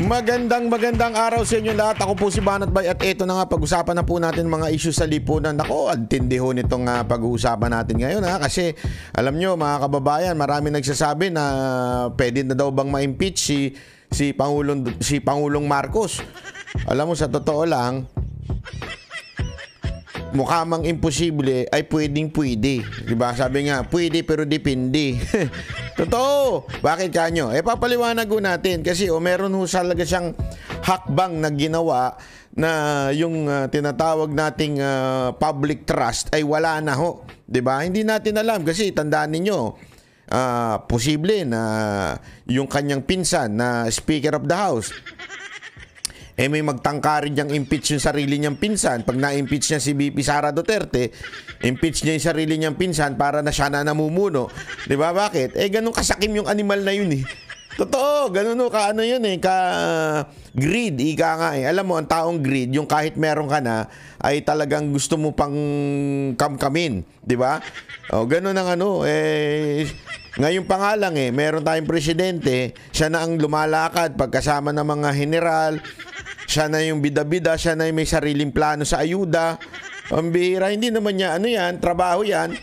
Magandang araw sa inyo lahat. Ako po si Banat Bay at eto na nga, pag-usapan na po natin mga issues sa lipunan. Ako, antindi ho nitong pag-uusapan natin ngayon kasi alam nyo mga kababayan, marami nagsasabi na pwede na daw bang ma-impeach si Pangulong Marcos. Alam mo, sa totoo lang, mukha mang imposible ay pwedeng-pwede. Diba? Sabi nga, pwede pero depende. Totoo. Bakit kanyo? Papaliwanag ko natin kasi meron ho talaga siyang hakbang na ginawa na yung tinatawag nating public trust ay wala na ho. Diba? Hindi natin alam kasi tandaan ninyo, posible na yung kanyang pinsan na Speaker of the House may magtangkarin niyang impeach yung sarili niyang pinsan. Pag na-impeach niya si VP Sara Duterte, impeach niya yung sarili niyang pinsan para na siya na namumuno. Di ba? Bakit? Ganun kasakim yung animal na yun Totoo, ganun kaano yun greed, ika nga Alam mo, ang taong greed, yung kahit meron ka na, ay talagang gusto mo pang kamkamin. Di ba? Ganun ang ngayon pa nga lang meron tayong presidente, siya na ang lumalakad pagkasama ng mga general, siya na yung bida-bida, siya na yung may sariling plano sa ayuda. Ang bihira, hindi naman niya, trabaho yan.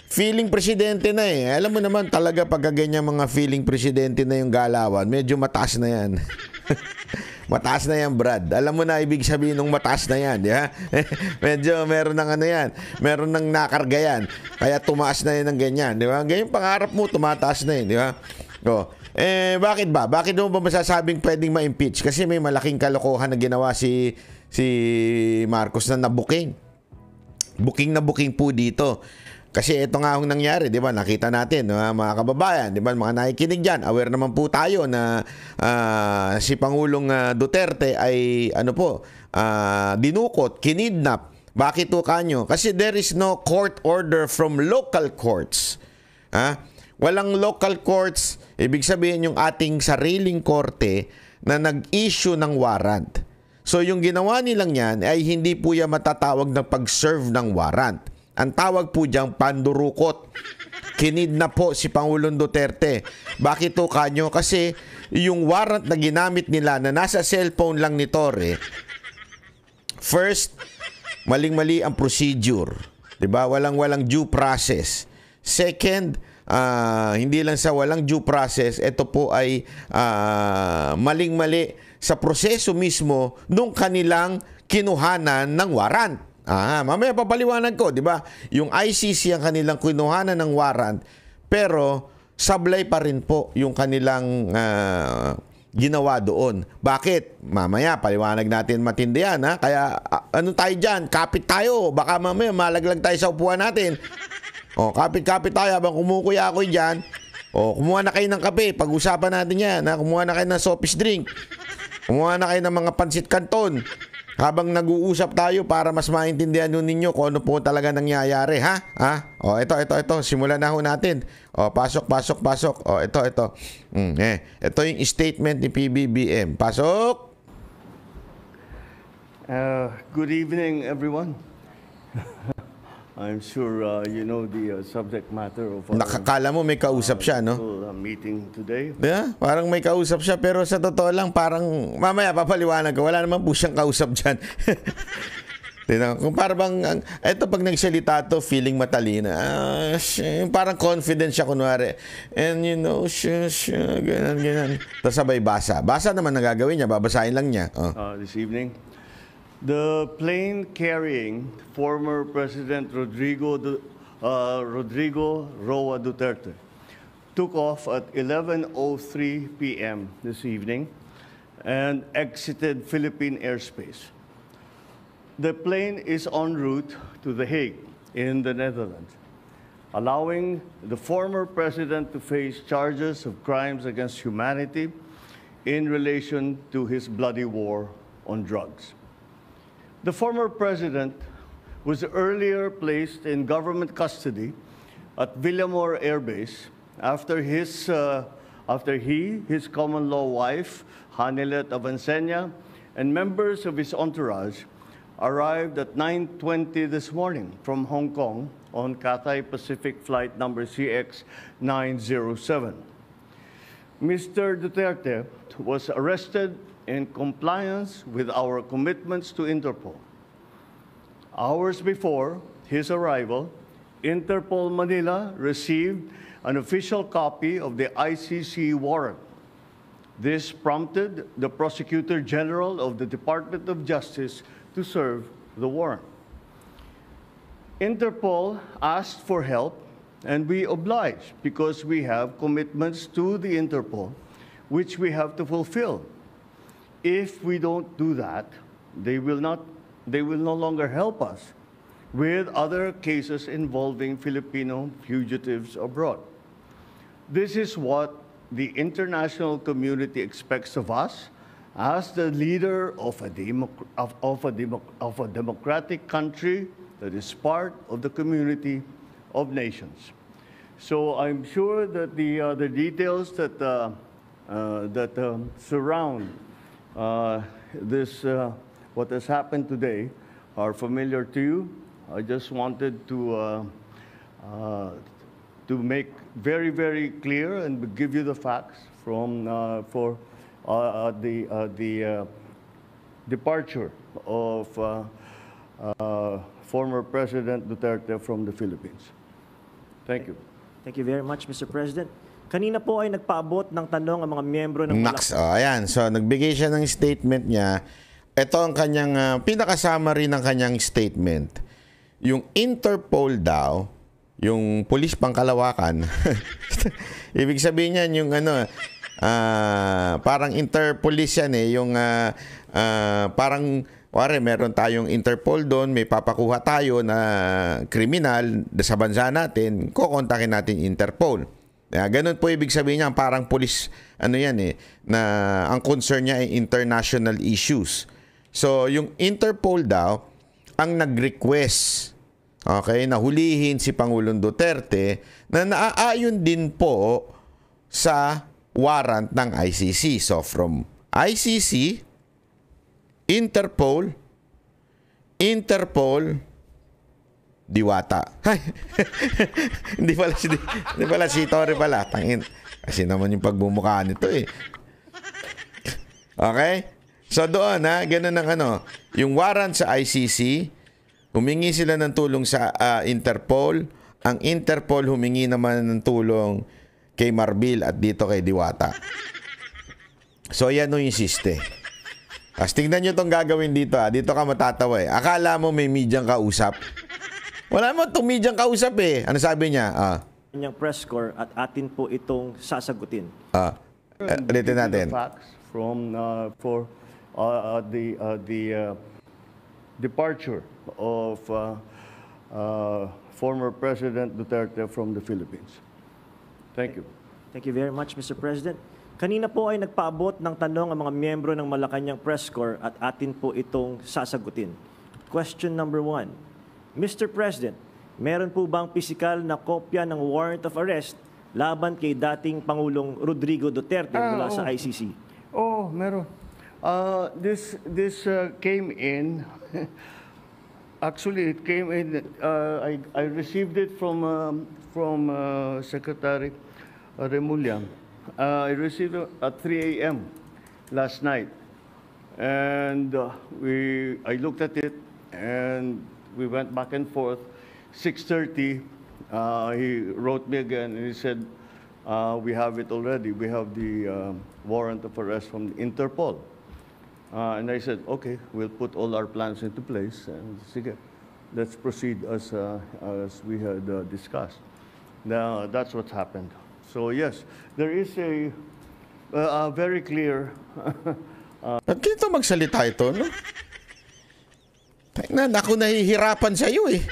Feeling presidente na Alam mo naman talaga pagka ganyan mga feeling presidente na yung galawan, medyo mataas na yan. Mataas na yan, Brad. Alam mo na ibig sabihin ng mataas na yan, di ba? Medyo meron ng yan. Meron ng nakarga yan. Kaya tumaas na yan ng ganyan, di ba? Ganyan pangarap mo, tumataas na yan, di ba? Bakit ba? Bakit mo ba masasabing pwedeng ma-impeach? Kasi may malaking kalokohan na ginawa si Marcos na nabuking. Buking na buking po dito. Kasi ito nga ang nangyari, di ba? Nakita natin, mga kababayan, di ba? Mga nakikinig dyan, aware naman po tayo na si Pangulong Duterte ay dinukot, kinidnap. Bakit to kanyo? Kasi there is no court order from local courts. Walang local courts, ibig sabihin yung ating sariling korte na nag-issue ng warrant. So yung ginawa nilang yan ay hindi po yan matatawag na pag-serve ng warrant. Ang tawag po diyang pandurukot. Kinidnap po si Pangulong Duterte. Bakit to kanyo? Kasi yung warrant na ginamit nila na nasa cellphone lang ni Torre, first, maling-mali ang procedure. Diba? Walang due process. Second, hindi lang sa walang due process, ito po ay maling-mali sa proseso mismo nung kanilang kinuhanan ng warrant. Mamaya papaliwanag ko, di ba? Yung ICC ang kanilang kinuhanan ng warrant, pero sablay pa rin po yung kanilang ginawa doon. Bakit? Mamaya paliwanag natin matindi yan. Kaya tayo dyan? Kapit tayo. Baka mamaya malaglag tayo sa upuan natin. Kapit-kapit tayo habang kumukuya ako dyan. Kumuha na kayo ng kape. Pag-usapan natin yan. Kumuha na kayo ng soft drink. Kumuha na kayo ng mga pansit canton. Habang nag-uusap tayo para mas maintindihan ninyo kung ano po talaga nangyayari, ito. Simulan na ho natin. Pasok. Ito. Ito yung statement ni PBBM. Pasok! Good evening, everyone. I'm sure you know the subject matter of our Nakakala mo may kausap siya, no? meeting today. Yeah, parang may kausap siya pero sa totoo lang parang mamaya papaliwanag ko. Wala naman po siyang kausap dyan. Kung parang eto pag nagsalita to, feeling matalina. Parang confident siya kunwari. And you know, ganyan. Tapos sabay basa. Basa naman nagagawin niya, babasahin lang niya. This evening. The plane carrying former President Rodrigo Roa Duterte took off at 11:03 p.m. this evening and exited Philippine airspace. The plane is en route to The Hague in the Netherlands, allowing the former president to face charges of crimes against humanity in relation to his bloody war on drugs. The former president was earlier placed in government custody at Villamor Air Base after his common-law wife, Hanilet Avancenia, and members of his entourage arrived at 9:20 this morning from Hong Kong on Cathay Pacific flight number CX-907. Mr. Duterte was arrested in compliance with our commitments to Interpol. Hours before his arrival, Interpol Manila received an official copy of the ICC warrant. This prompted the Prosecutor General of the Department of Justice to serve the warrant. Interpol asked for help, and we obliged because we have commitments to the Interpol, which we have to fulfill. If we don't do that, they will no longer help us with other cases involving Filipino fugitives abroad. This is what the international community expects of us as the leader of a democratic country that is part of the community of nations. So I'm sure that the details that surround this what has happened today are familiar to you. I just wanted to make very, very clear and give you the facts from for the departure of former President Duterte from the Philippines. Thank you. Thank you very much, Mr. President. Kanina po ay nagpaabot ng tanong ang mga miyembro ng Max, ayan. So, nagbigay siya ng statement niya. Ito ang kanyang, pinaka-summary ng kanyang statement. Yung Interpol daw, yung pulis pangkalawakan, ibig sabihin niyan yung ano, parang Interpolis yan eh, yung parang, wari, meron tayong Interpol doon, may papakuha tayo na kriminal sa bansa natin, kukontakin natin Interpol. Ganun po ibig sabihin niya, parang pulis, ano yan eh, na ang concern niya ay international issues. So, yung Interpol daw, ang nag-request, okay, na hulihin si Pangulong Duterte na naaayon din po sa warrant ng ICC. So, from ICC, Interpol, Diwata. Hindi pala si Torre pala. Tangin. Kasi naman yung pagbumukha nito eh. Okay? So doon ganun ang ano. Yung warrant sa ICC, humingi sila ng tulong sa Interpol. Ang Interpol humingi naman ng tulong kay Marbil at dito kay Diwata. So yan yung insiste. As tingnan nyo itong gagawin dito dito ka matatawa eh. Akala mo may medyang kausap. Wala mo itong medyang kausap eh. Ano sabi niya? kanyang press corps at atin po itong sasagutin. Ulitin natin. Facts from for the departure of former President Duterte from the Philippines. Thank you. Thank you very much, Mr. President. Kanina po ay nagpaabot ng tanong ang mga miyembro ng Malacanang Press Corps at atin po itong sasagutin. Question number 1. Mr. President, meron po bang pisikal na kopya ng warrant of arrest laban kay dating Pangulong Rodrigo Duterte mula sa ICC? Oh, meron. This came in. Actually, it came in. I received it from Secretary Remulla. I received it at 3 a.m. last night, and I looked at it, and we went back and forth. 6:30, he wrote me again, and he said, "We have it already. We have the warrant of arrest from Interpol." And I said, "Okay, we'll put all our plans into place, and sige, let's proceed as we had discussed." Now that's what's happened. So yes, there is a very clear. At dito magsalita ito, no? Ako nahihirapan sa iyo eh.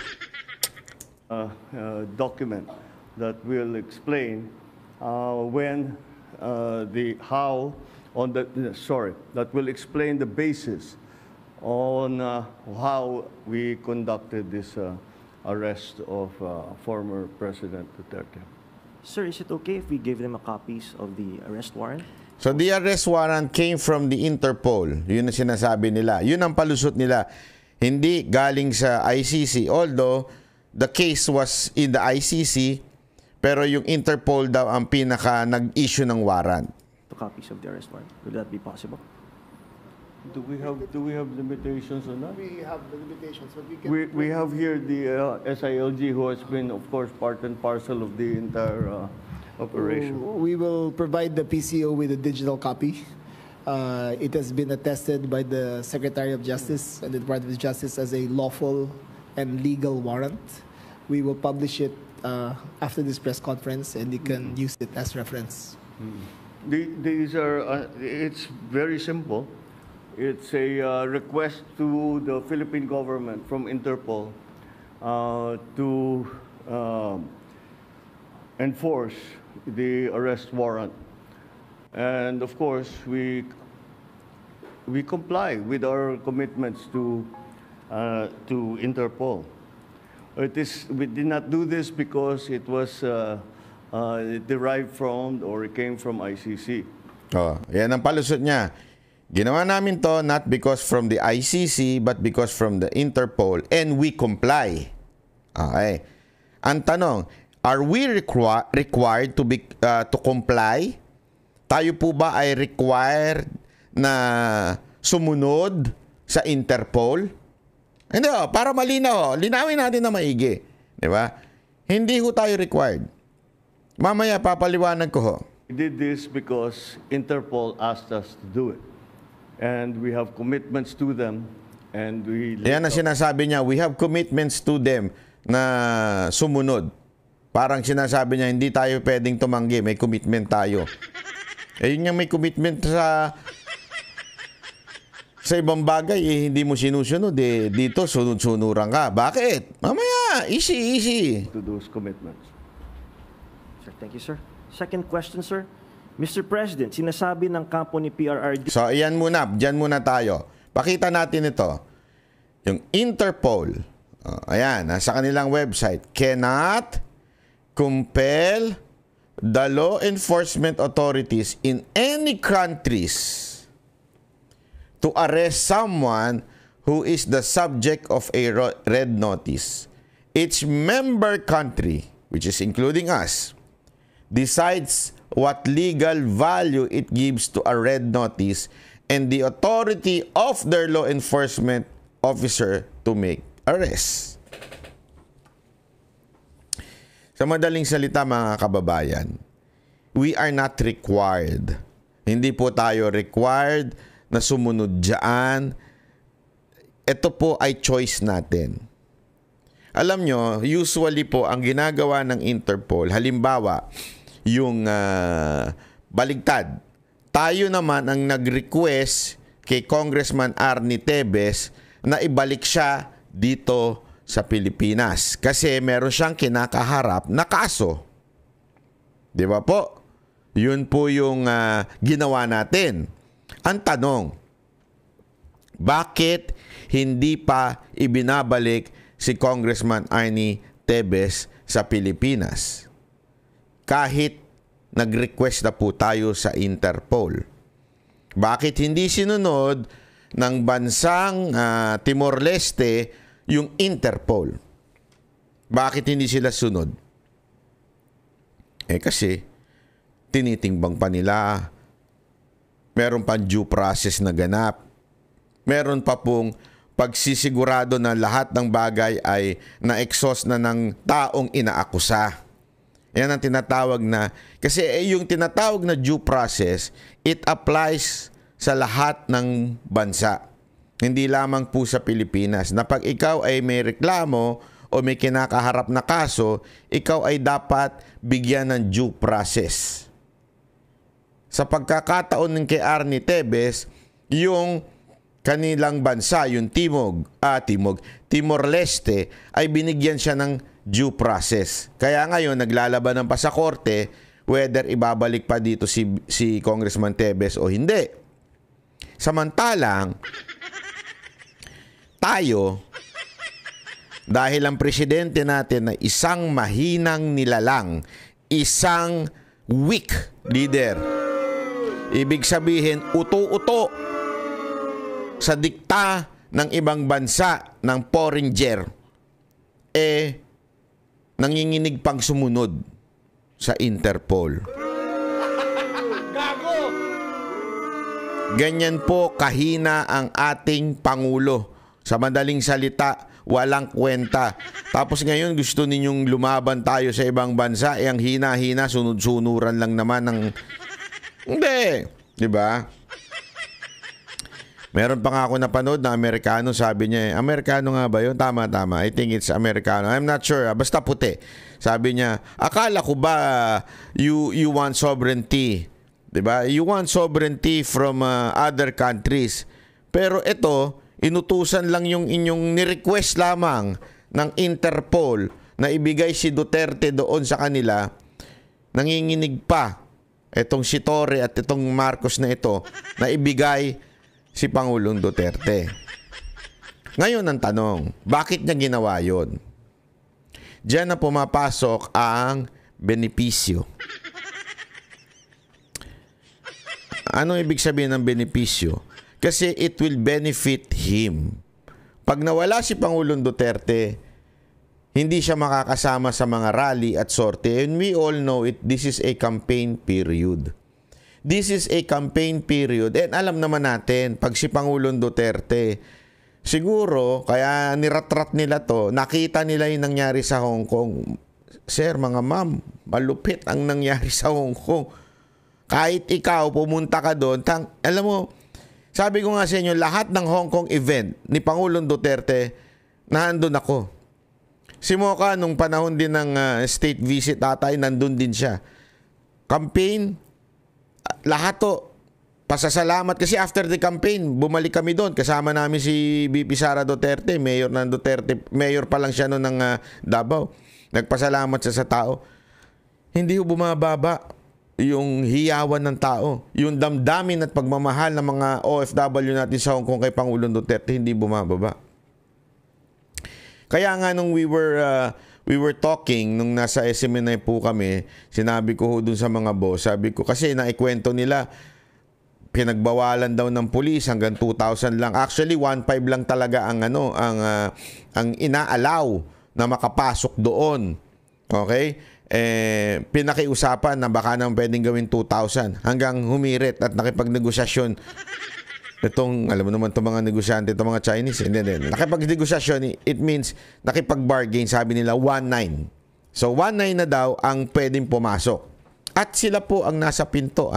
Document that will explain when that will explain the basis on how we conducted this arrest of former President Duterte. Sir, is it okay if we give them a copies of the arrest warrant? So the arrest warrant came from the Interpol. Yun ang sinasabi nila. Yun ang palusot nila. Hindi galing sa ICC. Although the case was in the ICC, pero yung Interpol daw ang pinaka nag-issue ng warrant. 2 copies of the arrest warrant. Will that be possible? Do we have limitations on that? We have the limitations, but we can. We have here the SILG, who has been, of course, part and parcel of the entire operation. We will provide the PCO with a digital copy. It has been attested by the Secretary of Justice and the Department of Justice as a lawful and legal warrant. We will publish it after this press conference, and you can use it as reference. These are, it's very simple. It's a request to the Philippine government from Interpol to enforce the arrest warrant. And of course, we comply with our commitments to Interpol. We did not do this because it was derived from or it came from ICC. Oh, yan ang palusot niya. Ginawa namin to not because from the ICC but because from the Interpol, and we comply. Okay. Ang tanong, are we required to comply? Tayo po ba ay required na sumunod sa Interpol? Hindi, para malinaw, linawin natin na maigi. Di ba? Hindi ho tayo required. Mamaya papaliwanag ko ho. We did this because Interpol asked us to do it. And we have commitments to them. And we... Yan ang sinasabi niya, we have commitments to them na sumunod. Parang sinasabi niya, hindi tayo pwedeng tumanggi, may commitment tayo. Eh yun yung may commitment sa ibang bagay, hindi mo sinusunod. Dito, sunod-sunuran ka. Bakit? Mamaya, easy. To those commitments. Sir, thank you, sir. Second question, sir. Mr. President, sinasabi ng kampo ni PRRD... So, ayan muna. Diyan muna tayo. Pakita natin ito. Yung Interpol, ayan, nasa kanilang website, cannot compel the law enforcement authorities in any countries to arrest someone who is the subject of a red notice. Each member country, which is including us, decides what legal value it gives to a red notice and the authority of their law enforcement officer to make arrests. Sa madaling salita, mga kababayan, we are not required. Hindi po tayo required na sumunod dyan. Ito po ay choice natin. Alam nyo, usually po, ang ginagawa ng Interpol, halimbawa, yung baligtad. Tayo naman ang nag-request kay Congressman Arnie Tevez na ibalik siya dito sa Pilipinas kasi meron siyang kinakaharap na kaso. Di ba po? Yun po yung ginawa natin. Ang tanong, bakit hindi pa ibinabalik si Congressman Arnie Tevez sa Pilipinas? Kahit nag-request na po tayo sa Interpol. Bakit hindi sinunod ng bansang Timor-Leste yung Interpol? Bakit hindi sila sunod? Kasi tinitimbang pa nila. Meron pa due process na ganap. Meron pa pong pagsisigurado na lahat ng bagay ay na-exhaust na ng taong inaakusa. Yan ang tinatawag na, kasi yung tinatawag na due process, it applies sa lahat ng bansa. Hindi lamang po sa Pilipinas. Na pag ikaw ay may reklamo o may kinakaharap na kaso, ikaw ay dapat bigyan ng due process. Sa pagkakataon ng kay Arnie Tevez, yung kanilang bansa, yung Timor-Leste, ay binigyan siya ng due process. Kaya ngayon, naglalaban ng pasakorte whether ibabalik pa dito si Congressman Tevez o hindi. Samantalang, tayo, dahil ang presidente natin na isang mahinang nilalang, isang weak leader, ibig sabihin, uto-uto sa dikta ng ibang bansa ng foreigner, nanginginig pang sumunod. sa Interpol. Ganyan po kahina ang ating Pangulo. Sa madaling salita, walang kwenta. Tapos ngayon gusto ninyong lumaban tayo sa ibang bansa, ang hina-hina, sunod-sunuran lang naman ng... Hindi. Diba? Meron pa nga ako napanood na Amerikano, sabi niya, Amerikano nga ba yun? Tama. I think it's Amerikano. I'm not sure. Basta puti. Sabi niya, akala ko ba you want sovereignty? Diba? You want sovereignty from other countries. Pero ito, inutusan lang yung inyong ni-request lamang ng Interpol na ibigay si Duterte doon sa kanila. Nanginginig pa itong si Torre at itong Marcos na ito na ibigay si Pangulong Duterte. Ngayon ang tanong, bakit niya ginawa yun? Diyan na pumapasok ang benepisyo. Anong ibig sabihin ng benepisyo? Kasi it will benefit him. Pag nawala si Pangulong Duterte, hindi siya makakasama sa mga rally at sorte. And we all know it, this is a campaign period. This is a campaign period. And alam naman natin, pag si Pangulong Duterte, siguro, kaya niratrat nila to, nakita nila yung nangyari sa Hong Kong. Sir, mga ma'am, malupit ang nangyari sa Hong Kong. Kahit ikaw, pumunta ka doon, alam mo, sabi ko nga sa inyo, lahat ng Hong Kong event ni Pangulong Duterte, nandun ako. Si Mocha, nung panahon din ng state visit tatay, nandun din siya. Campaign, lahat to, pasasalamat. Kasi after the campaign, bumalik kami doon. Kasama namin si BP Sara Duterte, mayor ng Duterte. Mayor pa lang siya noon ng Davao. Nagpasalamat siya sa tao. Hindi ho bumababa yung hiyawan ng tao. Yung damdamin at pagmamahal ng mga OFW natin sa Hong Kong kay Pangulong Duterte, hindi bumababa. Kaya nga nung we were talking, nung nasa SMNI po kami, sinabi ko ho dun sa mga boss, sabi ko, kasi naikwento nila, pinagbawalan daw ng pulis hanggang 2,000 lang. Actually, 1,500 lang talaga ang inaalaw na makapasok doon. Okay? Pinakiusapan na baka naman pwedeng gawin 2,000 hanggang humirit at nakipagnegosasyon. Itong, alam mo naman itong mga negosyante, itong mga Chinese. Hindi. Nakipagnegosasyon, it means nakipag-bargain, sabi nila 1,900. So 1,900 na daw ang pwedeng pumasok. At sila po ang nasa pinto.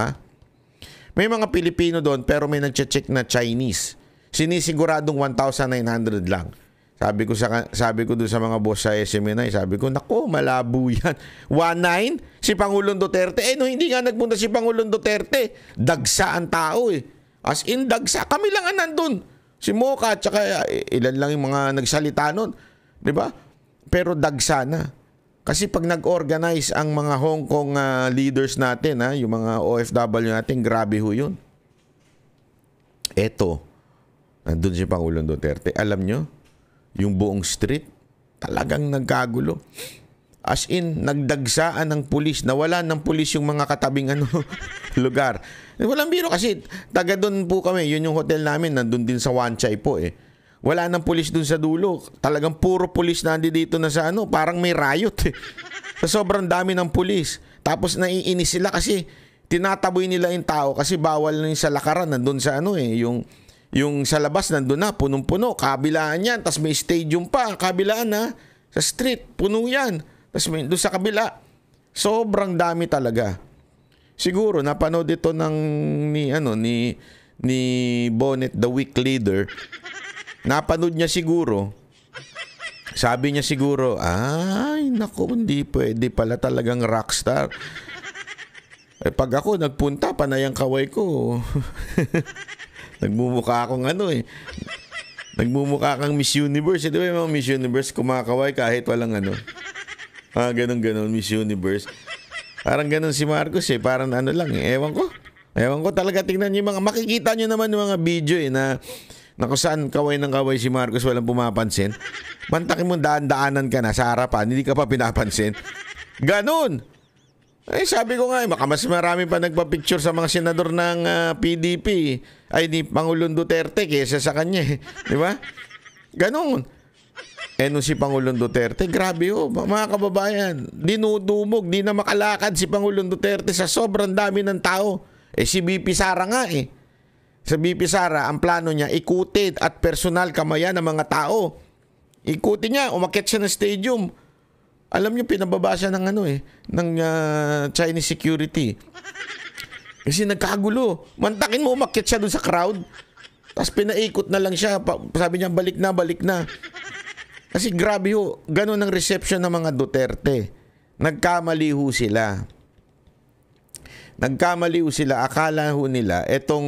May mga Pilipino doon pero may nag-check na Chinese. Sinisiguradong 1,900 lang. Sabi ko doon sa mga boss sa SMNI, sabi ko, nako, malabo yan. 1,900? Si Pangulong Duterte? No, hindi nga nagpunta si Pangulong Duterte. Dagsa ang tao As in, dagsa. Kami lang ang nandun. Si Mocha, tsaka ilan lang yung mga nagsalita nun. Diba? Pero dagsa na. Kasi pag nag-organize ang mga Hong Kong leaders natin, yung mga OFW natin, grabe ho yun. Eto, nandun si Pangulong Duterte. Alam nyo, yung buong street, talagang nagkagulo. As in, nagdagsaan ng pulis. Nawala ng pulis yung mga katabing lugar. Walang biro kasi taga doon po kami. Yun yung hotel namin. Nandun din sa Wan Chai po Wala ng pulis doon sa dulo. Talagang puro pulis nandito na sa parang may riot Sa sobrang dami ng pulis. Tapos naiinis sila kasi tinataboy nila yung tao kasi bawal na yung sa lakaran. Nandun sa yung sa labas nandun na, punong-puno, kabilaan yan, tas may stadium pa, kabilaan sa street, puno yan, tas may doon sa kabila, sobrang dami talaga. Siguro napanood ito ni Bonnet, the week leader, napanood niya siguro, sabi niya siguro, ay naku, hindi pwede pala talagang rockstar. Pag ako nagpunta, panay ang kaway ko. Nagmumukha akong Nagmumukha kang Miss Universe. Di ba yung mga Miss Universe kumakaway kahit walang ganun, Miss Universe. Parang ganun si Marcos Parang lang Ewan ko talaga, tingnan niyo mga, makikita niyo naman yung mga video na kung saan kaway ng kaway si Marcos, walang pumapansin. Mantakin mo, daan-daanan ka na sa harapan, hindi ka pa pinapansin. Ganun! Sabi ko nga, baka mas marami pa nagpa-picture sa mga senador ng PDP ni Pangulong Duterte kaysa sa kanya. Di ba? Ganun. nung si Pangulong Duterte, grabe mga kababayan, dinudumog, di na makalakad si Pangulong Duterte sa sobrang dami ng tao. Si BP Sara nga Sa BP Sara, ang plano niya, ikutin at personal kamayan ng mga tao. Ikutin niya, umakyat siya ng stadium. Alam niyo, pinababa siya ng ng Chinese security. Kasi nagkagulo. Mantakin mo, umakyat siya dun sa crowd. Tapos pinaikot na lang siya. Sabi niya, balik na. Kasi grabe ganun ang reception ng mga Duterte. Nagkamali sila. Akala nila, etong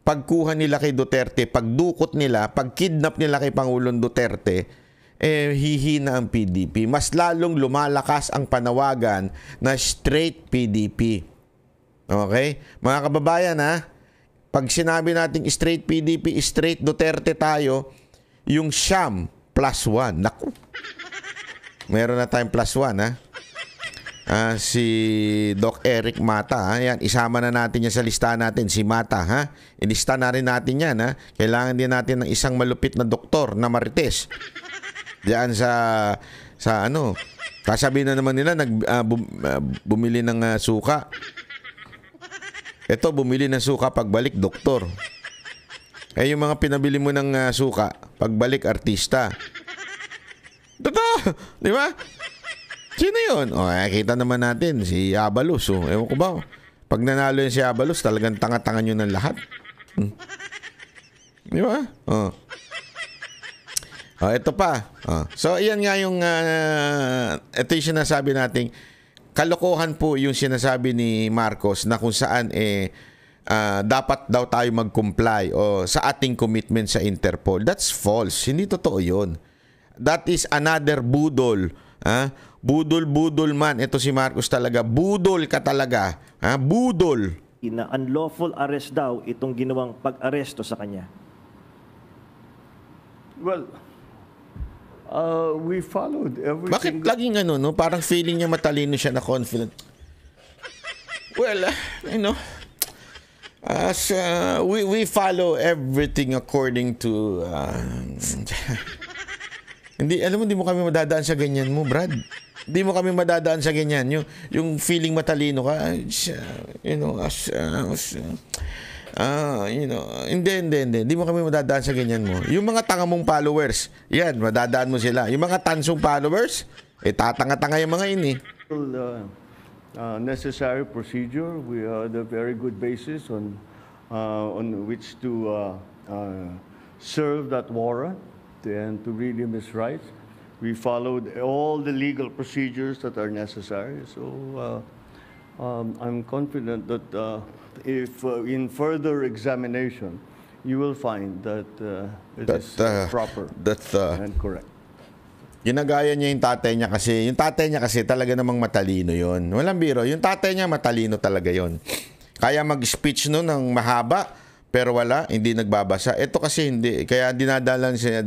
pagkuha nila kay Duterte, pagdukot nila, pagkidnap nila kay Pangulong Duterte, hihina ang PDP. Mas lalong lumalakas ang panawagan na straight PDP. Okay? Mga kababayan pag sinabi nating straight PDP, straight Duterte tayo, yung siyam +1. Naku. Meron na tayong +1 si Doc Eric Mata. Yan, isama na natin yan sa listahan natin. Si Mata, ilista na rin natin yan. Kailangan din natin ng isang malupit na doktor na Marites. Diyan sa sasabihin na naman nila bumili ng suka. Ito, bumili ng suka pagbalik doktor. Yung mga pinabili mo ng suka pagbalik artista. Totoo, di ba? Sino yun? Kita naman natin si Abalos. Ewan ko ba? Pag nanalo yun si Abalos, talagang tanga-tanga nyo ng lahat. Di ba? Ito pa. So, iyan nga yung ito yung sinasabi nating kalokohan po yung sinasabi ni Marcos na kung saan dapat daw tayo mag-comply sa ating commitment sa Interpol. That's false. Hindi totoo yun. That is another budol. Budol man. Ito si Marcos talaga. Budol ka talaga. Budol. Na unlawful arrest daw itong ginawang pag-aresto sa kanya. Well, we followed everything. Bakit laging parang feeling niya matalino siya na confident? Well, as we follow everything according to hindi mo kami madadaan sa ganyan mo, Brad. Hindi mo kami madadaan sa ganyan. Yung feeling matalino ka, hindi mo kami madadaan sa ganyan mo. Yung mga tanga mong followers, yan, madadaan mo sila. Yung mga tansong followers, tatanga-tanga yung mga ini. Necessary procedure. We had a very good basis on which to serve that warrant and to read him his rights. We followed all the legal procedures that are necessary. So I'm confident that if in further examination, you will find that it is proper and correct. Ginagaya niya yung tatay niya kasi. Yung tatay niya kasi talaga namang matalino yon. Walang biro. Yung tatay niya matalino talaga yon. Kaya mag-speech no ng mahaba, pero hindi nagbabasa. Ito kasi hindi. Kaya dinadalan siya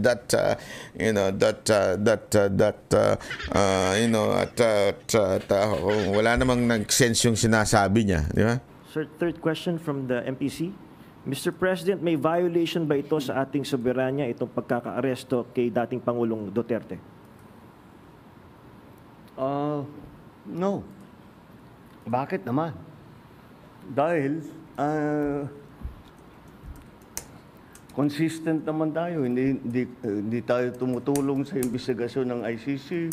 wala namang nag-sense yung sinasabi niya. Di ba? Sir, third question from the MPC. Mr. President, may violation ba ito sa ating soberanya, itong pagkaka-aresto kay dating Pangulong Duterte? No. Bakit naman? Dahil consistent naman tayo. Hindi tayo tumutulong sa investigasyon ng ICC.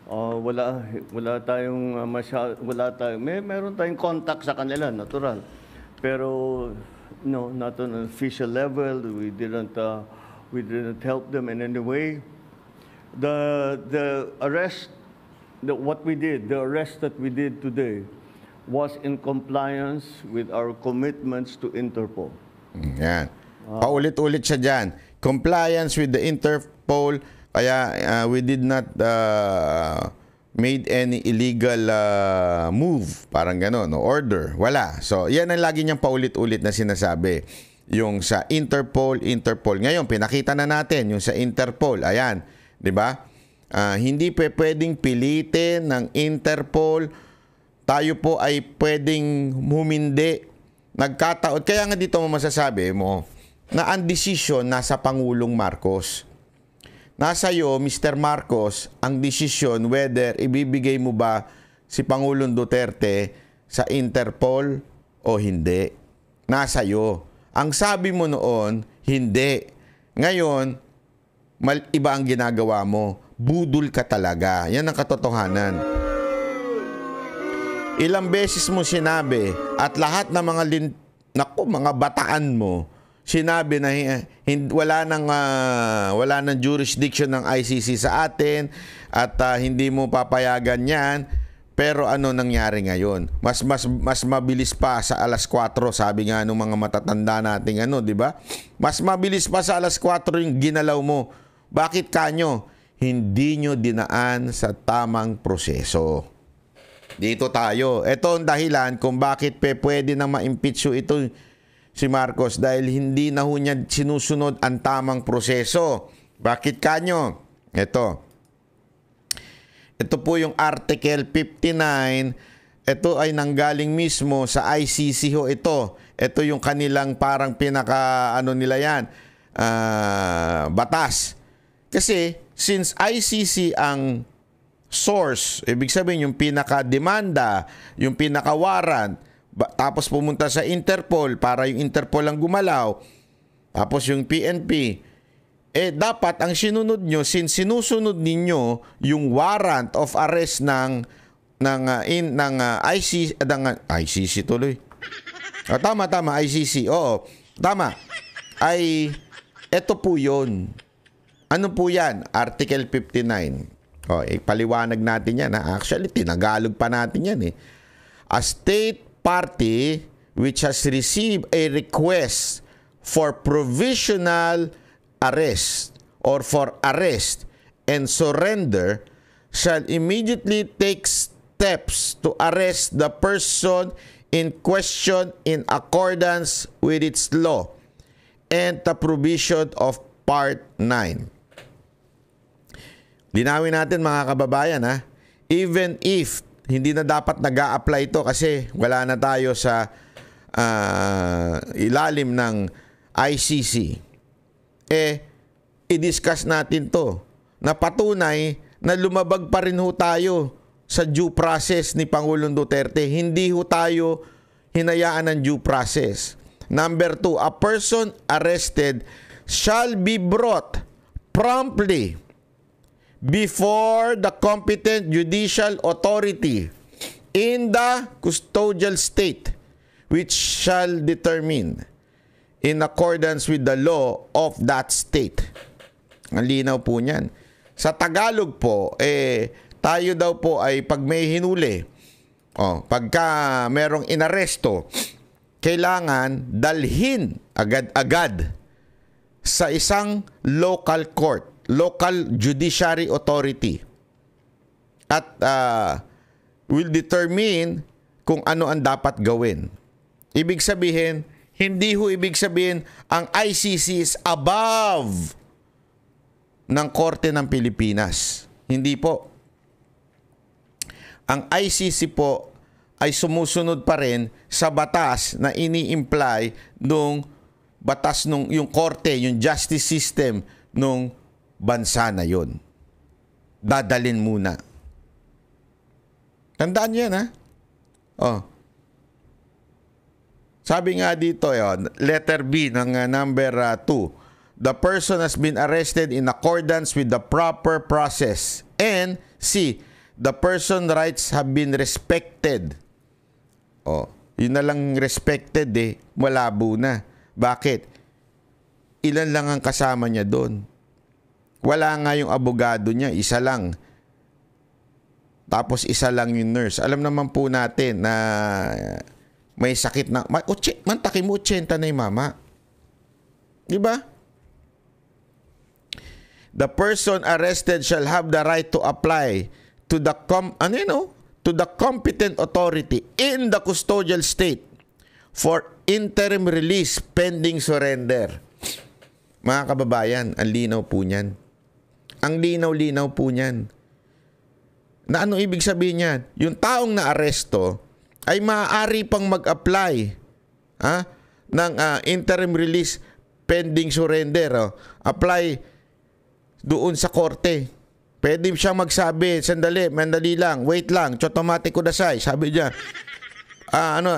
Wala tayong meron tayong contact sa kanila, natural. Pero no, not on an official level. We didn't help them in any way. The arrest that we did today was in compliance with our commitments to Interpol. Yan. Paulit-ulit siya dyan. Compliance with the Interpol. Kaya we did not made any illegal move. Parang gano'n. No? Order. Wala. So, yan ang lagi niyang paulit-ulit na sinasabi. Yung sa Interpol. Ngayon, pinakita na natin yung sa Interpol. Ayan. Diba? Hindi pwedeng pilitin ng Interpol. Tayo po ay pwedeng humindi. Nagkataon. Kaya nga dito mo masasabi mo, na ang desisyon nasa Pangulong Marcos. Nasa iyo, Mr. Marcos, ang desisyon whether ibibigay mo ba si Pangulong Duterte sa Interpol o hindi. Nasa iyo. Ang sabi mo noon, hindi. Ngayon, iba ang ginagawa mo. Budol ka talaga. Yan ang katotohanan. Ilang beses mo sinabi at lahat ng mga bataan mo, sinabi na wala nang jurisdiction ng ICC sa atin at hindi mo papayagan yan. Pero ano nangyari ngayon? Mas mabilis pa sa alas 4, sabi nga ng mga matatanda nating di ba? Mas mabilis pa sa alas 4 yung ginalaw mo. Bakit kanyo? Hindi nyo dinaan sa tamang proseso. Dito tayo. Ito ang dahilan kung bakit pwede na ma-impeach ito si Marcos dahil hindi na niya sinusunod ang tamang proseso. Bakit kanyo? Ito po yung Article 59. Ito ay nanggaling mismo sa ICC ito. Ito yung kanilang parang nila yan, batas. Kasi since ICC ang source, ibig sabihin yung pinaka-demanda, yung pinaka-warrant, tapos pumunta sa Interpol para yung Interpol ang gumalaw, tapos yung PNP, dapat ang sinunod nyo, since sinusunod ninyo yung warrant of arrest ng ICC tuloy. Tama, ICC. Oo, tama. Ay, eto po yun. Ano po yan? Article 59. Paliwanag natin yan. Actually, tinagalog pa natin yan. A state party which has received a request for provisional arrest or for arrest and surrender shall immediately take steps to arrest the person in question in accordance with its law and the provision of Part 9. Linawin natin mga kababayan even if hindi na dapat nag-a-apply ito kasi wala na tayo sa ilalim ng ICC. I-discuss natin to na patunay na lumabag pa rin tayo sa due process ni Pangulong Duterte. Hindi tayo hinayaan ng due process. Number 2, a person arrested shall be brought promptly before the competent judicial authority in the custodial state which shall determine in accordance with the law of that state. Ang linaw po niyan. Sa Tagalog po, tayo daw po ay pag may hinuli, pagka merong inaresto, kailangan dalhin agad-agad sa isang local court, local judiciary authority. At will determine kung ano ang dapat gawin. Ibig sabihin, hindi ibig sabihin ang ICC is above ng Korte ng Pilipinas. Hindi po. Ang ICC po ay sumusunod pa rin sa batas na ini-imply nung batas nung yung korte, yung justice system nung bansa na yon. Dadalin muna. Tandaan niyo yan, Sabi nga dito, letter B ng number 2. The person has been arrested in accordance with the proper process. And C, the person's rights have been respected. Yun na lang respected malabo na. Bakit? Ilan lang ang kasama niya doon? Wala nga yung abogado niya, isa lang. Tapos isa lang yung nurse. Alam naman po natin na may sakit na, mantakin mo 80 na yung mama. Diba? The person arrested shall have the right to apply to the to the competent authority in the custodial state for interim release pending surrender. Mga kababayan, ang linaw po niyan. Ang linaw-linaw po niyan. Na ano ibig sabihin niyan? Yung taong na-aresto ay maaari pang mag-apply ng interim release pending surrender. Apply doon sa korte. Pwede siyang magsabi, sandali lang, wait lang, automatic kudasay. Sabi niya,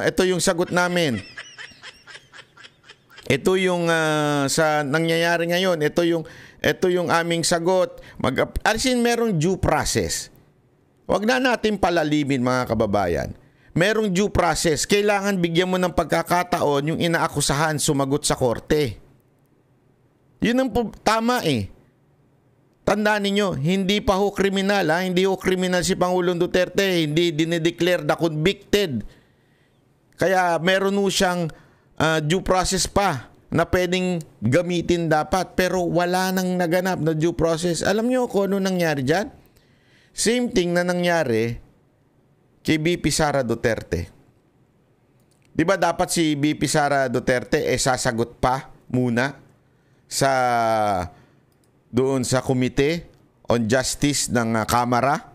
ito yung sagot namin. Ito yung sa nangyayari ngayon, ito yung aming sagot. Alisin merong due process. Huwag na natin palalimin, mga kababayan. Merong due process. Kailangan bigyan mo ng pagkakataon yung inaakusahan sumagot sa korte. Yun ang tama eh. Tandaan ninyo, hindi pa ho kriminal. Hindi ho kriminal si Pangulong Duterte. Hindi dinideclare na convicted. Kaya meron ho siyang due process pa na pwedeng gamitin dapat. Pero wala nang naganap na due process. Alam nyo kung ano nangyari dyan? Same thing na nangyari kay BP Sara Duterte. Di ba dapat si BP Sara Duterte sasagot pa muna doon sa Committee on Justice ng Kamara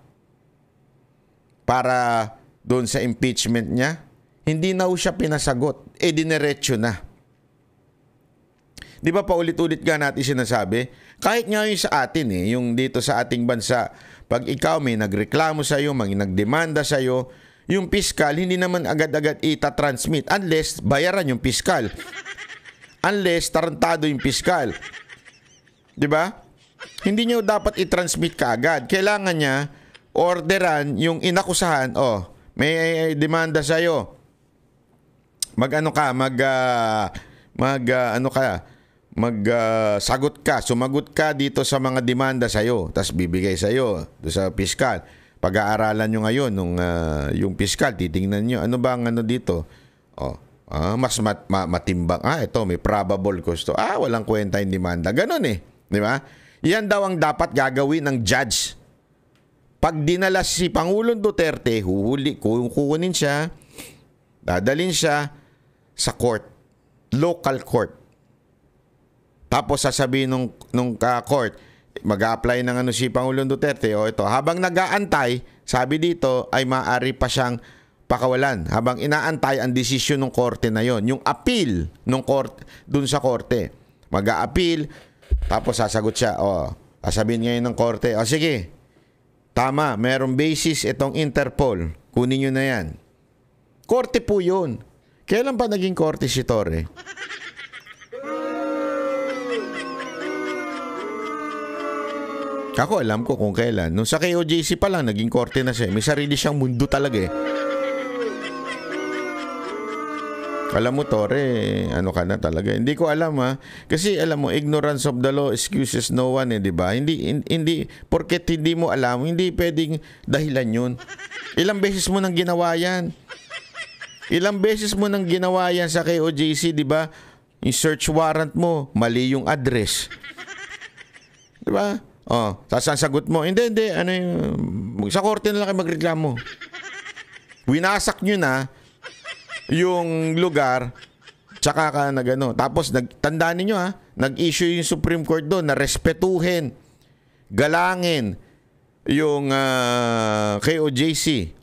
para doon sa impeachment niya? Hindi na siya pinasagot. Diniretso na. Di ba paulit-ulit nga natin sinasabi? Kahit nga yung sa atin yung dito sa ating bansa, pag ikaw may nagreklamo sa iyo, may nagdemanda sa iyo, yung piskal hindi naman agad-agad ita-transmit unless bayaran yung piskal. Unless tarantado yung piskal. 'Di ba? Hindi niyo dapat i-transmit kaagad. Kailangan niya orderan yung inakusahan. May demanda sa iyo. Sagot ka, sumagot ka dito sa mga demanda sa iyo, tapos bibigay sa iyo do sa piskal. Pag-aaralan nyo ngayon yung piskal, titingnan nyo ano bang dito. Mas matimbang. Ito may probable cause to. Walang kwenta yung demanda. Ganun di ba? Yan daw ang dapat gagawin ng judge. Pag dinala si Pangulong Duterte, kukunin siya, dadalhin siya sa court, local court. Tapos sasabihin nung court, mag-a-apply ng si Pangulong Duterte, ito, habang nag-aantay, sabi dito, ay maaari pa siyang pakawalan. Habang inaantay ang desisyon ng korte na yon, yung appeal ng korte, dun sa korte. Mag-a-appeal, tapos sasagot siya, sasabihin ngayon ng korte, sige, tama, merong basis itong Interpol, kunin nyo na yan. Korte po yun. Kailan pa naging korte si Torre? Ako alam ko kung kailan. Nung sa KOJC pa lang, naging korte na siya. May sarili siyang mundo talaga Alam mo, Torre, ka na talaga. Hindi ko alam Kasi alam mo, ignorance of the law excuses no one di ba? Hindi, porket hindi mo alam, hindi pwedeng dahilan yun. Ilang beses mo nang ginawa yan. Ilang beses mo nang ginawa yan sa KOJC, di ba? Yung search warrant mo, mali yung address. Di ba? Sasagot mo, hindi, sa korte na lang kayo magreklamo. Winasak nyo na yung lugar, tsaka ka Tapos, tandaan ninyo nag-issue yung Supreme Court doon na respetuhin, galangin yung KOJC.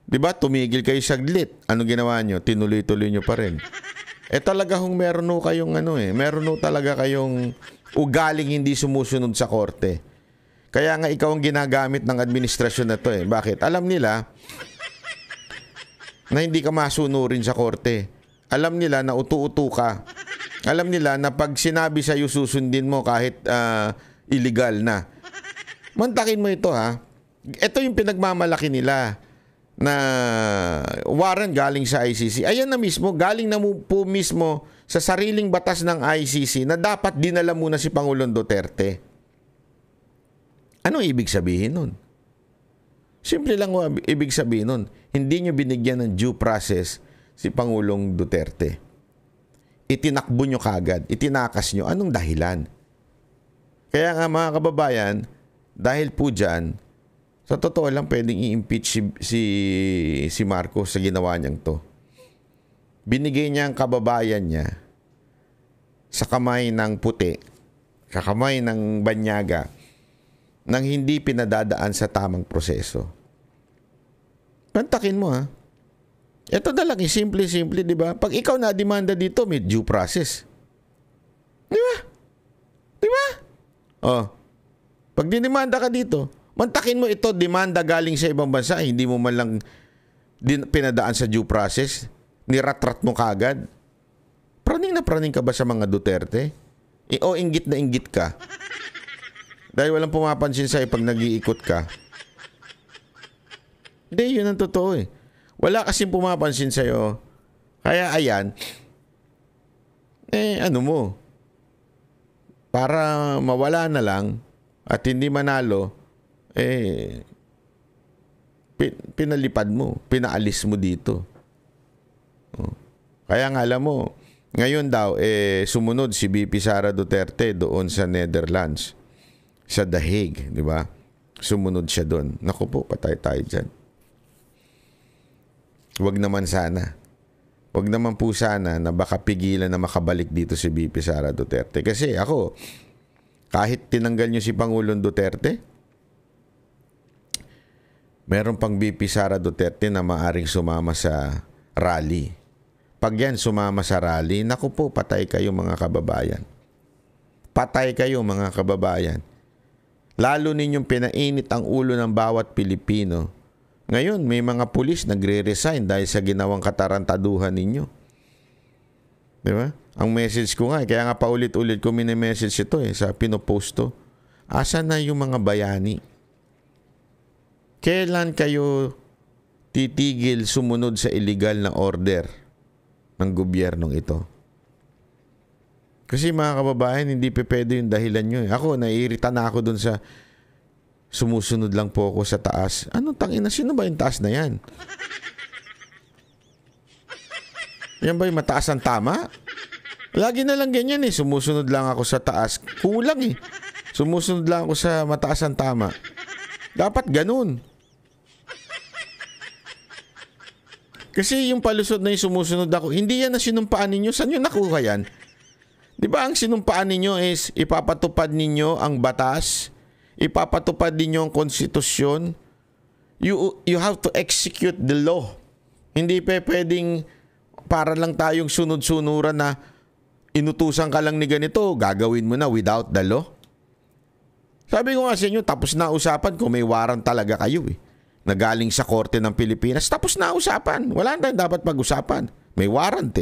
Diba? Tumigil kayo saglit. Ano ginawa nyo? Tinuloy-tuloy nyo pa rin. Talaga meron kayong meron talaga kayong ugaling hindi sumusunod sa korte. Kaya nga ikaw ang ginagamit ng administrasyon na to Bakit? Alam nila na hindi ka masunurin sa korte. Alam nila na utu-utu ka. Alam nila na pag sinabi sa'yo susundin mo kahit illegal na. Mantakin mo ito Ito yung pinagmamalaki nila na warrant galing sa ICC. Ayan na mismo, galing na po mismo sa sariling batas ng ICC na dapat dinala muna si Pangulong Duterte. Ano ibig sabihin nun? Simple lang ibig sabihin nun. Hindi nyo binigyan ng due process si Pangulong Duterte. Itinakbo nyo kagad, itinakas nyo. Anong dahilan? Kaya nga mga kababayan, dahil po dyan, sa totoo lang pwedeng i-impeach si Marcos sa ginawa niyang to. Binigay niya ang kababayan niya sa kamay ng puti, sa kamay ng banyaga, nang hindi pinadadaan sa tamang proseso. Pantakin mo Ito na lang, simple-simple, di ba? Pag ikaw na-demanda dito, may due process. Di ba? Di ba? Oh. Pag dinimanda ka dito, mantakin mo ito, demanda galing sa ibang bansa, hindi mo man lang pinadaan sa due process, niratrat mo kagad. Praning na praning ka ba sa mga Duterte? O inggit na inggit ka? Dahil walang pumapansin sa'yo pag nag-iikot ka. Hindi, yun ang totoo eh. Wala kasing pumapansin sa'yo. Kaya ayan, ano mo, para mawala na lang at hindi manalo, pinalipad mo, pinaalis mo dito. Kaya nga alam mo, ngayon daw, sumunod si VP Sara Duterte doon sa Netherlands, sa The Hague, di ba? Sumunod siya doon. Naku po, patay tayo dyan. Wag naman sana. Wag naman po sana na baka pigilan na makabalik dito si VP Sara Duterte. Kasi ako, kahit tinanggal nyo si Pangulong Duterte, meron pang VP Sara Duterte na maaring sumama sa rally. Pag yan sumama sa rally, naku po, patay kayo mga kababayan. Patay kayo mga kababayan. Lalo ninyong pinainit ang ulo ng bawat Pilipino. Ngayon, may mga pulis nagre-resign dahil sa ginawang katarantaduhan ninyo. Di ba? Ang message ko nga, kaya nga paulit-ulit ko mini-message ito sa pinoposto. Asan na yung mga bayani? Kailan kayo titigil sumunod sa illegal na order ng gobyernong ito? Kasi mga kababayan, hindi pwede yung dahilan nyo. Ako, naiirita na ako dun sa sumusunod lang po ako sa taas. Anong tangina? Sino ba yung taas na yan? Yan ba yung mataas ang tama? Lagi na lang ganyan Sumusunod lang ako sa taas. Kulang Sumusunod lang ako sa mataas ang tama. Dapat ganun. Kasi yung palusot na yung sumusunod ako, hindi yan na sinumpaan ninyo. Saan nyo nakuha yan? Di ba ang sinumpaan ninyo is ipapatupad ninyo ang batas, ipapatupad ninyo ang konstitusyon. You have to execute the law. Hindi pwedeng para lang tayong sunod-sunuran na inutusan ka lang ni ganito, gagawin mo na without the law. Sabi ko nga sa inyo, tapos na usapan kung may warrant talaga kayo Nagaling sa korte ng Pilipinas, tapos na usapan. Wala na tayong dapat pag-usapan. May warrant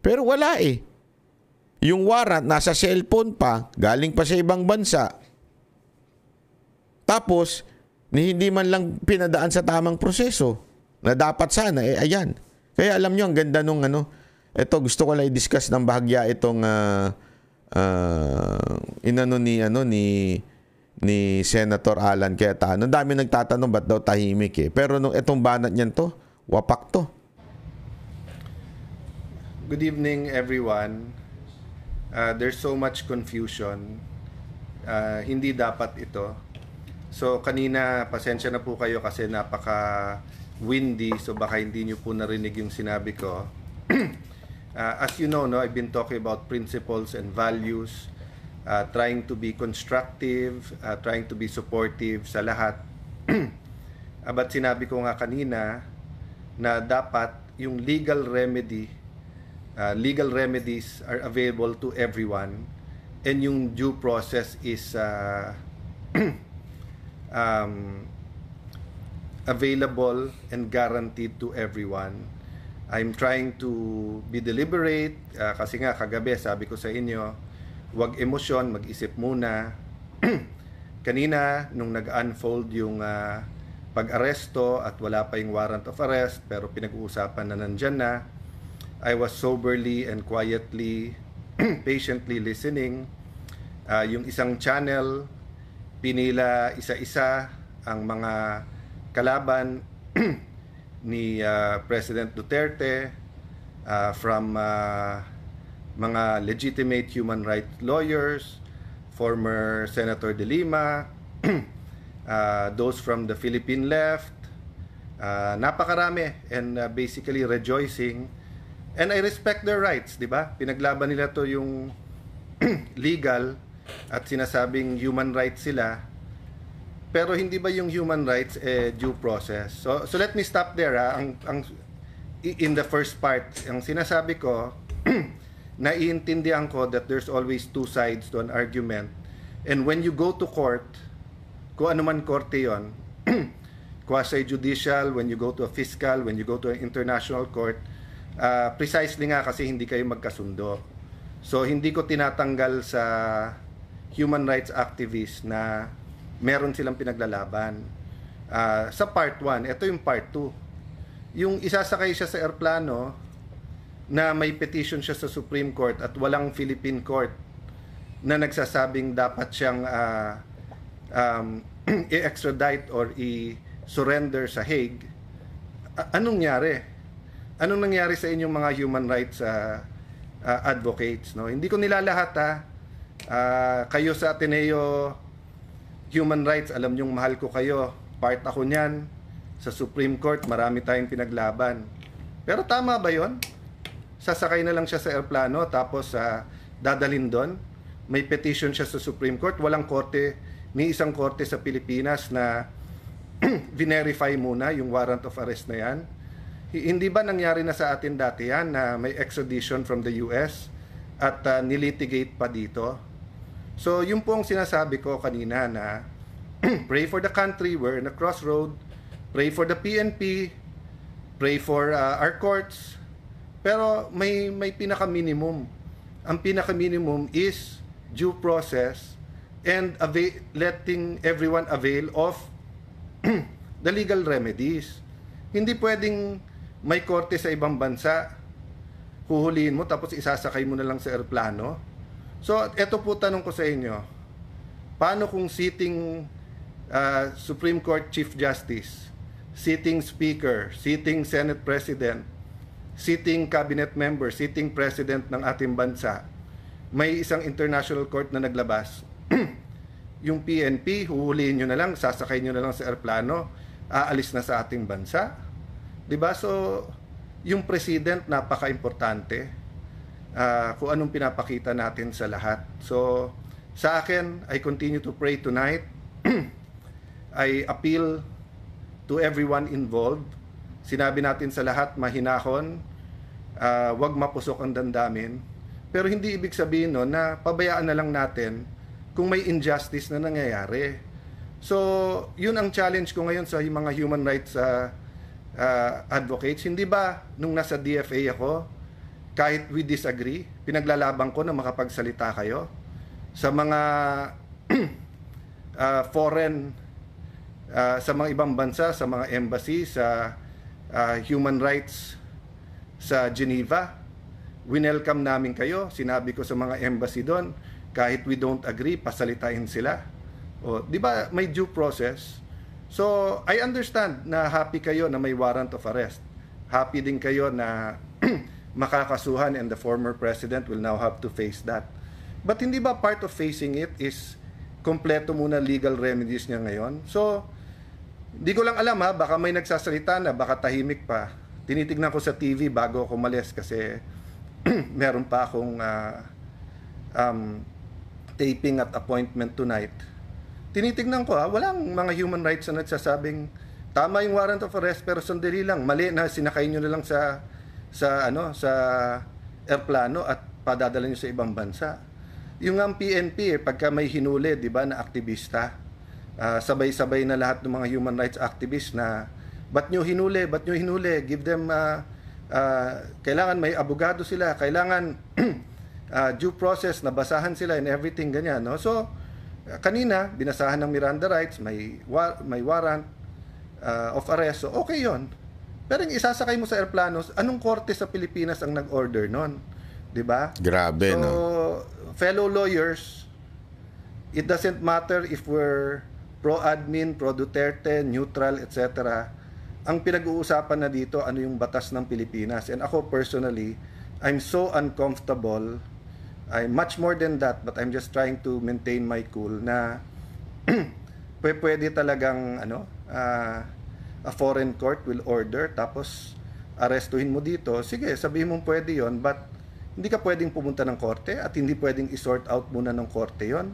Pero wala Yung warrant, nasa cellphone pa, galing pa sa ibang bansa. Tapos, hindi man lang pinadaan sa tamang proseso na dapat sana, ayan. Kaya alam nyo, ang ganda nung ito, gusto ko lang i-discuss ng bahagya itong ni Senator Alan Cayetano. Ang dami nagtatanong ba't daw tahimik Pero nung itong banat niyan to, wapak to. Good evening everyone. There's so much confusion. Hindi dapat ito. So kanina, pasensya na po kayo kasi napaka-windy. So baka hindi nyo po narinig yung sinabi ko. As you know, I've been talking about principles and values. Trying to be constructive, trying to be supportive sa lahat. But sinabi ko nga kanina na dapat yung legal remedies are available to everyone and yung due process is available and guaranteed to everyone. I'm trying to be deliberate kasi nga kagabi sabi ko sa inyo, huwag emosyon, mag-isip muna. Kanina, nung nag-unfold yung pag-aresto at wala pa yung warrant of arrest, pero pinag-uusapan na nandyan na, I was soberly and quietly, patiently listening. Yung isang channel, pinila isa-isa ang mga kalaban ni President Duterte from mga legitimate human rights lawyers, former Senator De Lima, those from the Philippine left, napakarami and basically rejoicing. And I respect their rights, di ba? Pinaglaban nila to yung legal at sinasabing human rights sila. pero hindi ba yung human rights due process? So let me stop there. In the first part, ang sinasabi ko, naiintindihan ko that there's always two sides to an argument. And when you go to court, kung ano man korte yon, quasi-judicial, when you go to a fiscal, when you go to an international court, precisely nga kasi hindi kayo magkasundo. So hindi ko tinatanggal sa human rights activists na meron silang pinaglalaban. Sa part 1, ito yung part 2. Yung isasakay siya sa eroplano na may petition siya sa Supreme Court at walang Philippine court na nagsasabing dapat siyang i-extradite or i-surrender sa Hague. Anong nangyari? Anong nangyari sa inyong mga human rights advocates? No? Hindi ko nilalahat kayo sa Ateneo Human Rights, alam niyong mahal ko kayo. Part ako niyan. Sa Supreme Court, marami tayong pinaglaban. Pero tama ba yon? Sasakay na lang siya sa aeroplano tapos dadalhin doon. May petition siya sa Supreme Court. Walang korte, ni isang korte sa Pilipinas na verify muna yung warrant of arrest na yan. Hindi ba nangyari na sa atin dati yan na may extradition from the US at nilitigate pa dito? So, yun po ang sinasabi ko kanina na pray for the country, we're in a crossroad, pray for the PNP, pray for our courts, pero may pinaka-minimum. Ang pinaka-minimum is due process and letting everyone avail of the legal remedies. Hindi pwedeng may korte sa ibang bansa, huhulihin mo tapos isasakay mo na lang sa eroplano. So, eto po tanong ko sa inyo. Paano kung sitting Supreme Court Chief Justice, sitting Speaker, sitting Senate President, sitting Cabinet Member, sitting President ng ating bansa, may isang international court na naglabas, yung PNP, huhulihin nyo na lang, sasakay nyo na lang sa eroplano, aalis na sa ating bansa? Diba? So, yung President, napaka-importante. Kung anong pinapakita natin sa lahat. So, sa akin, I continue to pray tonight. I appeal to everyone involved. Sinabi natin sa lahat, mahinahon, wag mapusok ang damdamin. Pero hindi ibig sabihin no, na pabayaan na lang natin kung may injustice na nangyayari. So, yun ang challenge ko ngayon sa mga human rights advocates. Hindi ba, nung nasa DFA ako, kahit we disagree, pinaglalaban ko na makapagsalita kayo sa mga foreign, sa mga ibang bansa, sa mga embassy, sa human rights sa Geneva. Winelcome namin kayo. Sinabi ko sa mga embassy doon, kahit we don't agree, pasalitain sila. O, di ba may due process? So, I understand na happy kayo na may warrant of arrest. Happy din kayo na makakasuhan and the former president will now have to face that. But hindi ba part of facing it is kompleto muna legal remedies niya ngayon? So, di ko lang alam baka may nagsasalita na, baka tahimik pa. Tinitignan ko sa TV bago ako umalis kasi meron pa akong taping at appointment tonight. Tinitignan ko walang mga human rights na nagsasabing tama yung warrant of arrest pero sandali lang, mali na sinakay nyo na lang sa airplano at padadala nyo sa ibang bansa. Yung ang PNP pagka may hinuli, di ba, na aktivista, sabay-sabay na lahat ng mga human rights activists na ba't nyo hinuli, give them kailangan may abogado sila, kailangan due process, nabasahan sila and everything ganyan, no? So kanina binasahan ng Miranda rights, may warrant of arrest, so okay yon. Pero yung isasakay mo sa aeroplano, anong korte sa Pilipinas ang nag-order nun? Diba? Grabe, so, no? Fellow lawyers, it doesn't matter if we're pro-admin, pro-Duterte, neutral, etc. Ang pinag-uusapan na dito, ano yung batas ng Pilipinas. And ako personally, I'm so uncomfortable. I'm much more than that, but I'm just trying to maintain my cool na pwede talagang a foreign court will order tapos arestuhin mo dito. Sige, sabihin mo pwede yon, but hindi ka pwedeng pumunta ng korte at hindi pwedeng i-sort out muna ng korte yon.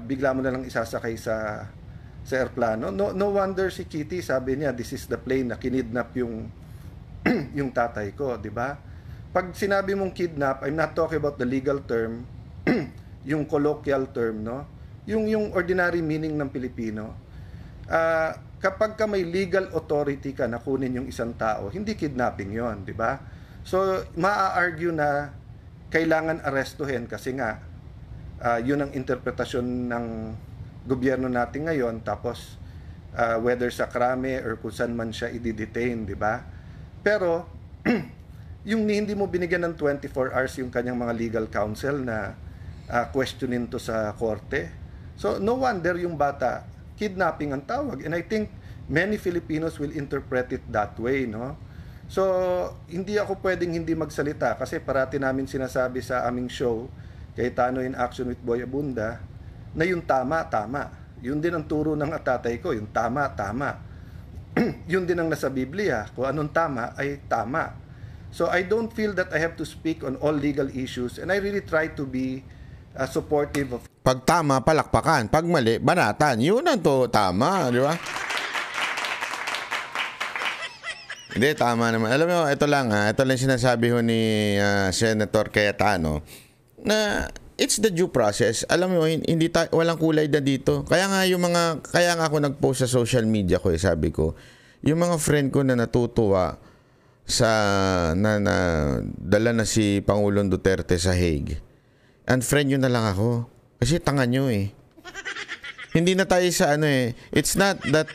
Bigla mo na lang isasakay sa sa airplano. No wonder si Kitty, sabi niya, this is the plane na kinidnap yung yung tatay ko, di ba? Pag sinabi mong kidnap, I'm not talking about the legal term, yung colloquial term, no? Yung ordinary meaning ng Pilipino. Kapag ka may legal authority ka na kunin yung isang tao, hindi kidnapping yon, di ba? So, maa-argue na kailangan arestuhin kasi nga, yun ang interpretasyon ng gobyerno natin ngayon, tapos whether sa krame or kung saan man siya i-detain, di ba? Pero, yung hindi mo binigyan ng 24 hours yung kanyang mga legal counsel na questionin to sa korte. So, no wonder yung bata, kidnapping ang tawag. And I think many Filipinos will interpret it that way, no? So, hindi ako pwedeng hindi magsalita kasi parati namin sinasabi sa aming show, Cayetano in Action with Boy Abunda, na yung tama, tama. Yun din ang turo ng tatay ko, yung tama, tama. Yun din ang nasa Biblia, kung anong tama ay tama. So I don't feel that I have to speak on all legal issues, and I really try to be supportive of... Pag tama, palakpakan. Pag mali, banatan. Yun ang to tama, di ba? Hindi, tama naman. Alam mo, ito lang sinasabi ho ni Senator Cayetano na it's the due process. Alam mo, walang kulay na dito. Kaya nga ako nag-post sa social media ko, sabi ko, yung mga friend ko na natutuwa sa na dala na si Pangulong Duterte sa Hague, unfriend nyo na lang ako. Kasi tanga nyo eh. Hindi na tayo sa it's not that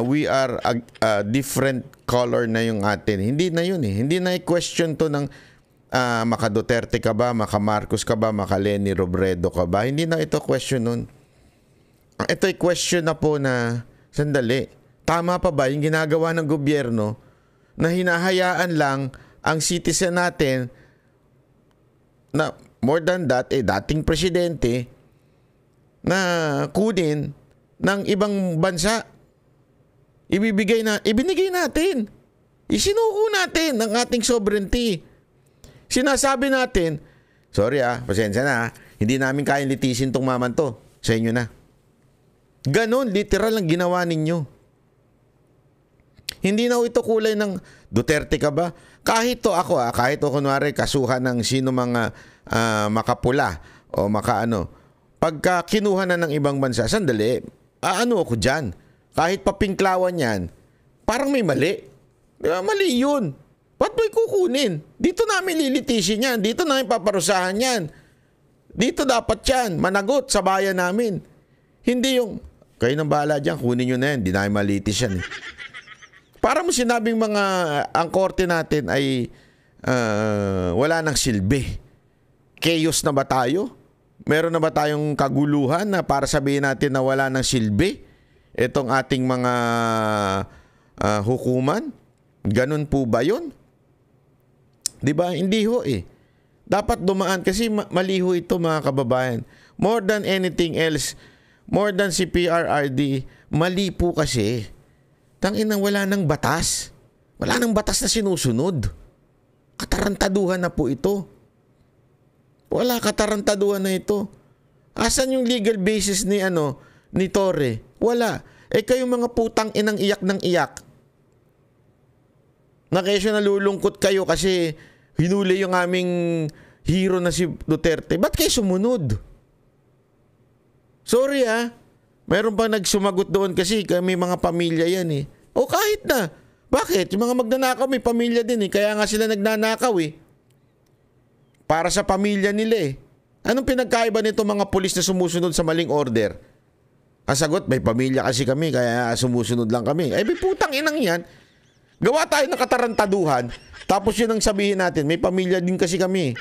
we are a different color na yung atin. Hindi na yun eh. Hindi na i-question to ng maka Duterte ka ba, maka Marcos ka ba, maka Leni Robredo ka ba. Hindi na ito question nun. Ito ay question na po na, sandali, tama pa ba yung ginagawa ng gobyerno na hinahayaan lang ang citizen natin na more than that, dating presidente na kunin ng ibang bansa. Ibinigay natin. Isinuko natin ang ating sovereignty. Sinasabi natin, sorry pasensya na hindi namin kayang litisin tong maman to. Sa inyo na. Ganon, literal ang ginawa ninyo. Hindi na ito kulay ng Duterte ka ba? Kahit to ako, kahit to kunwari kasuhan ng sino mga makapula o makaano. Pagka kinuha na ng ibang bansa, sandali, ako dyan? Kahit papinklawan yan, parang may mali. Diba? Mali yun. Ba't mo'y kukunin? Dito namin lilitisin yan. Dito namin paparusahan yan. Dito dapat yan. Managot sa bayan namin. Hindi yung, kayo nang bahala dyan, kunin nyo na yan. Di namin malitis yan. Para mo sinabing ang korte natin ay wala nang silbi. Chaos na ba tayo? Meron na ba tayong kaguluhan na para sabihin natin na wala nang silbi? Itong ating mga hukuman? Ganun po ba yun? Diba? Hindi ho eh. Dapat dumaan kasi mali ho ito mga kababayan. More than anything else, more than si PRRD, mali po kasi. Tanginang wala nang batas. Wala nang batas na sinusunod. Katarantaduhan na po ito. Wala katarantaduhan na ito. Asan yung legal basis ni Torre? Wala. Kayong mga putang inang iyak ng iyak. Na kesyo nalulungkot kayo kasi hinuli yung aming hero na si Duterte. Ba't kayo sumunod? Sorry Mayroon pa nagsumagot doon kasi may mga pamilya yan eh. O kahit na. Bakit? Yung mga magnanakaw may pamilya din eh. Kaya nga sila nagnanakaw eh. Para sa pamilya nila eh. Anong pinagkaiba nito mga pulis na sumusunod sa maling order? Ang sagot, may pamilya kasi kami kaya sumusunod lang kami. May putang inang yan. Gawa tayo ng katarantaduhan. Tapos yun ang sabihin natin, may pamilya din kasi kami.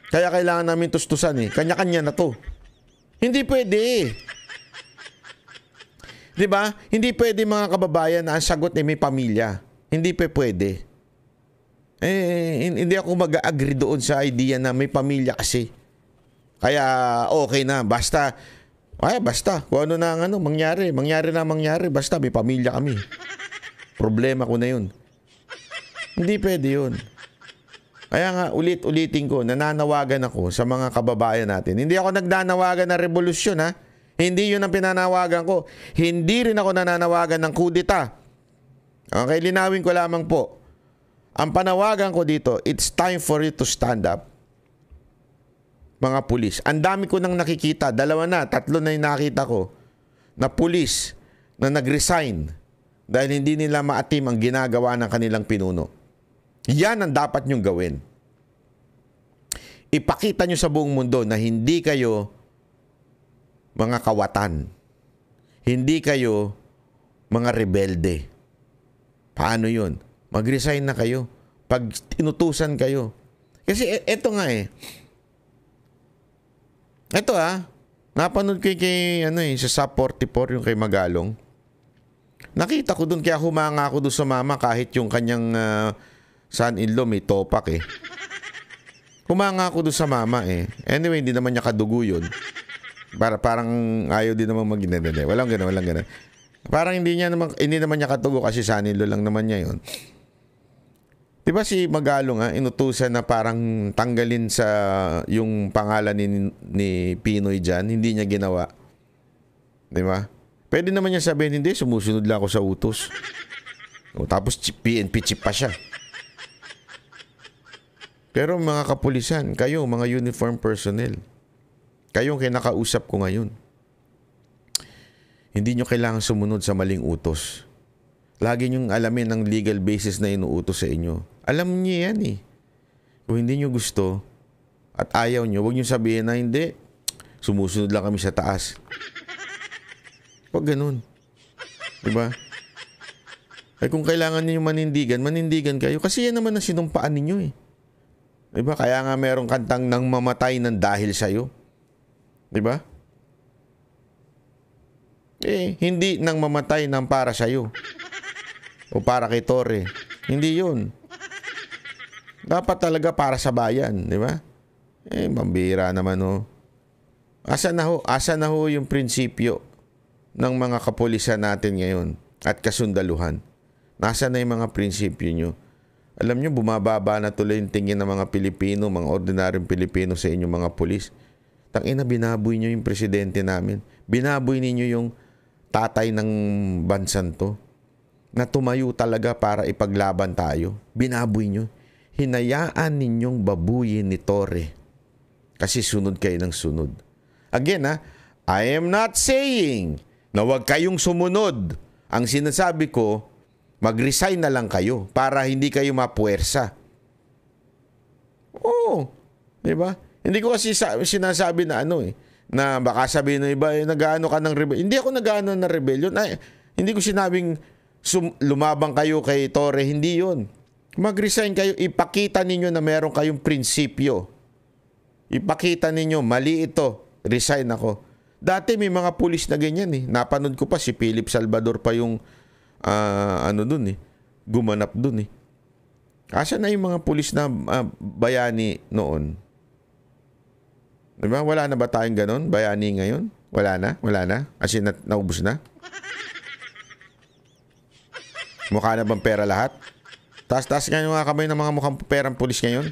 Kaya kailangan namin tustusan eh. Kanya-kanya na to. Hindi pwede. Diba? Hindi pwede mga kababayan na ang sagot ay may pamilya. Hindi pwede. Hindi ako mag-agree doon sa idea na may pamilya kasi. Kaya okay na. Basta. Kung ano na mangyari. Mangyari. Basta may pamilya kami. Problema ko na yun. Hindi pwede yun. Kaya nga, ulitin ko, nananawagan ako sa mga kababayan natin. Hindi ako nagnanawagan na revolusyon, Hindi yun ang pinanawagan ko. Hindi rin ako nananawagan ng kudeta. Okay, linawin ko lamang po. Ang panawagan ko dito, it's time for you to stand up. Mga pulis. Ang dami ko nang nakikita. 2 na, 3 na yung nakita ko na pulis na nag-resign dahil hindi nila maatim ang ginagawa ng kanilang pinuno. Yan ang dapat nyong gawin. Ipakita nyo sa buong mundo na hindi kayo mga kawatan. Hindi kayo mga rebelde. Paano yun? Mag-resign na kayo. Pag inutusan kayo. Kasi eto nga eh. Eto napanood ko kay sa SAP 44 yung kay Magalong. Nakita ko doon kaya humanga ako doon sa mama kahit yung kanyang son-in-law may topak eh. Humanga ako doon sa mama eh. Anyway, hindi naman niya kadugo yun. Parang ayaw din naman mag-ginadala. Walang gano'n. Parang hindi naman niya katugo kasi son-in-law lang naman niya yun. Diba si Magalong inutusan na parang tanggalin sa yung pangalan ni Pinoy dyan, hindi niya ginawa. Diba? Pwede naman niya sabihin, hindi, sumusunod lang ako sa utos. Tapos PNP chip pa siya. Pero mga kapulisan, kayo, mga uniform personnel, kayong kinakausap ko ngayon, hindi nyo kailangan sumunod sa maling utos. Lagi nyong alamin ang legal basis na inuutos sa inyo. Alam niyo yan eh. Kung hindi nyo gusto at ayaw nyo, huwag nyo sabihin na hindi, sumusunod lang kami sa taas. Huwag ganun. Diba? Ay kung kailangan niyo manindigan kayo. Kasi yan naman ang sinumpaan ninyo eh. Diba? Kaya nga merong kantang nang mamatay ng dahil sa'yo. Diba? Hindi nang mamatay ng para sa'yo. O para kay Torre. Hindi yun. Dapat talaga para sa bayan. Diba? Mambira naman Asa na ho yung prinsipyo ng mga kapulisan natin ngayon at kasundaluhan. Nasa na yung mga prinsipyo nyo? Alam nyo, bumababa na tuloy yung tingin ng mga Pilipino, mga ordinaryong Pilipino sa inyong mga pulis. Tangina, binaboy nyo yung presidente namin. Binaboy ninyo yung tatay ng bansan to na tumayo talaga para ipaglaban tayo. Binaboy nyo. Hinayaan ninyong babuyin ni Torre kasi sunod kayo ng sunod. Again, I am not saying na huwag kayong sumunod. Ang sinasabi ko, mag-resign na lang kayo para hindi kayo mapuwersa. Oo. Diba? Hindi ko kasi sinasabi na na baka sabihin ng iba, nag-aano ka ng rebellion. Hindi ako nag-aano ng rebellion. Hindi ko sinabing lumabang kayo kay Torre. Hindi yun. Mag-resign kayo. Ipakita ninyo na meron kayong prinsipyo. Ipakita ninyo, mali ito. Resign ako. Dati may mga pulis na ganyan eh. Napanood ko pa si Philip Salvador pa yung dun eh. Gumanap dun eh. Asa na yung mga pulis na bayani noon? Diba? Wala na ba tayong ganon? Bayani ngayon? Wala na? Kasi naubos na? Mukha na bang pera lahat? Taas-taas nga yung mga kamay ng mga mukhang perang pulis ngayon.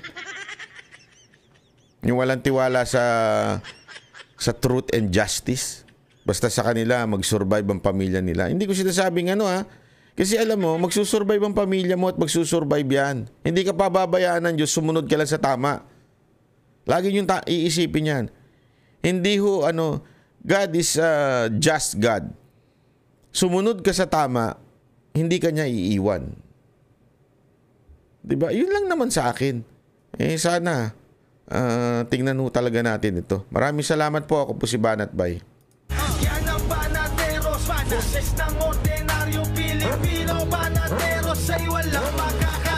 Yung walang tiwala sa truth and justice. Basta sa kanila, mag-survive ang pamilya nila. Hindi ko sinasabing Kasi alam mo, magsusurvive ang pamilya mo at magsusurvive yan. Hindi ka pababayaan ng Diyos, sumunod ka lang sa tama. Lagi yung iisipin yan. Hindi God is a just God. Sumunod ka sa tama, hindi ka niya iiwan. Diba? Yun lang naman sa akin. Sana, tingnan ho talaga natin ito. Maraming salamat po. Ako po si Banat Bay. Yan ang Banateros, boses ng ordinaryong Pilipino. Banateros ay walang makaka